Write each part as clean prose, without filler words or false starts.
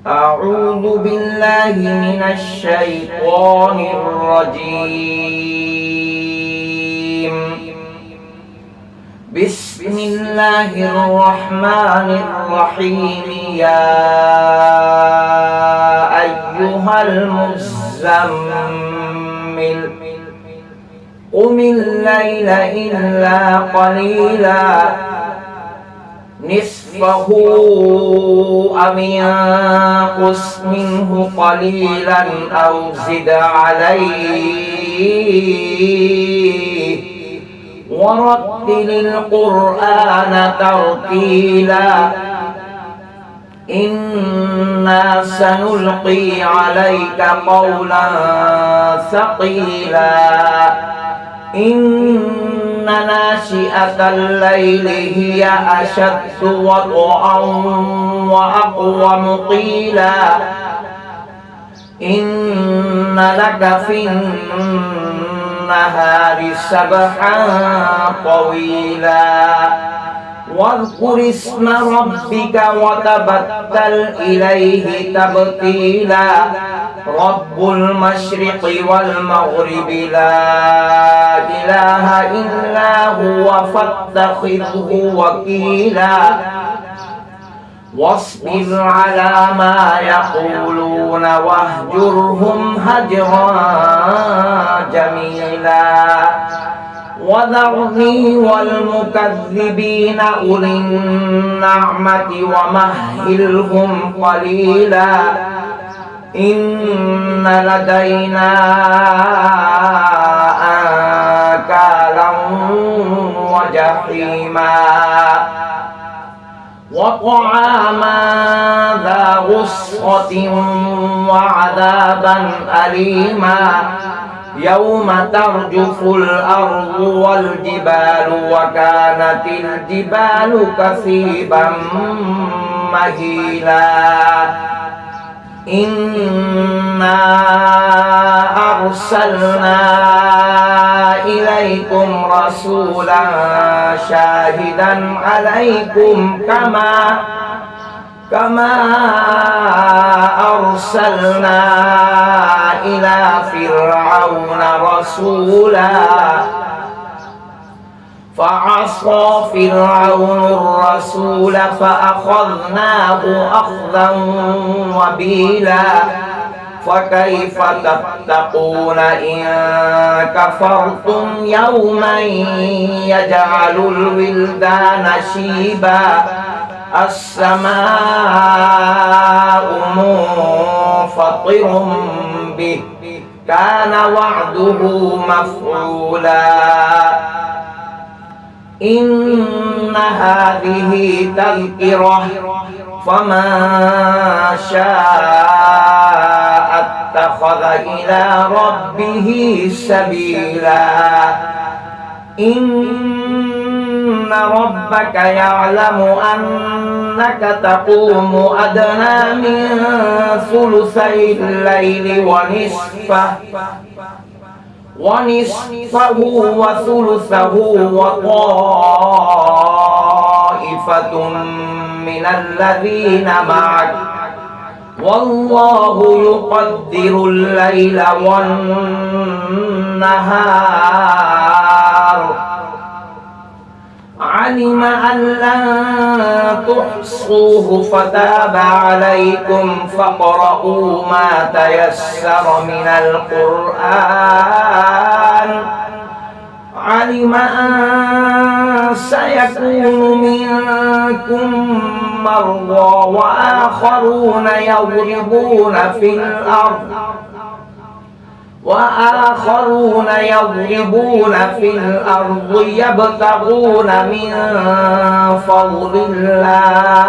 أعوذ بالله من الشيطان الرجيم. بسم الله الرحمن الرحيم. يا أيها المزمل قم الليل إلا قليلا نصفه أو انقص منه قليلا أو زد عليه ورتل القرآن ترتيلا إنا سنلقي عليك قولا ثقيلا إن ناشئة الليل هي أشد وطئا وأقوم قيلا إن لك في النهار سبحا طويلا واذكر اسم ربك وتبتل إليه تبتيلا رب المشرق والمغرب لا إله إلا هو فاتخذه وكيلا واصبر على ما يقولون واهجرهم هجرا جميلا وذرني والمكذبين أولي النعمة ومهلهم قليلا إن لدينا أنكالا وجحيما وطعاما ذا غصة وعذابا أليما يوم ترجف الأرض والجبال وكانت الجبال كثيبا مهيلا إنا أرسلنا إليكم رسولا شاهدا عليكم كما أرسلنا إلى فرعون رسولا فعصى فرعون الرسول فأخذناه أخذا وبيلا فكيف تتقون إن كفرتم يوما يجعل الولدان شيبا السماء منفطر به كان وعده مفعولا إن هذه تذكرة فمن شاء اتخذ إلى ربه سبيلا إن ربك يعلم أنك تقوم أدنى من ثلثي الليل ونصفه وثلثه وطائفة من الذين معك والله يقدر الليل والنهار علم أن لن تحصوه فتاب عليكم فاقرؤوا ما تيسر من القرآن علم أن سيكون منكم مرضى وآخرون يضربون في الأرض يبتغون من فضل الله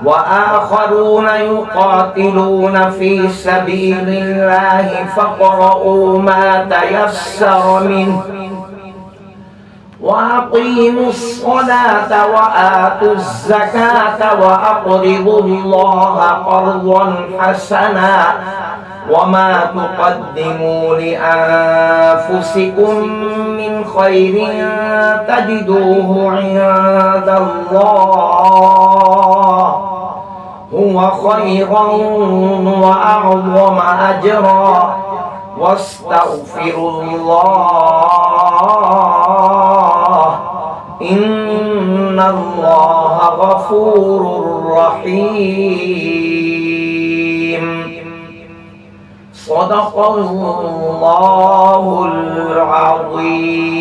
وآخرون يقاتلون في سبيل الله فاقرؤوا ما تيسر منه وأقيموا الصلاة وآتوا الزكاة وأقرضوا الله قرضا حسنا وما تقدموا لأنفسكم من خير تجدوه عند الله هو خيرا وأعظم أجرا واستغفر الله إن الله غفور رحيم صدق الله العظيم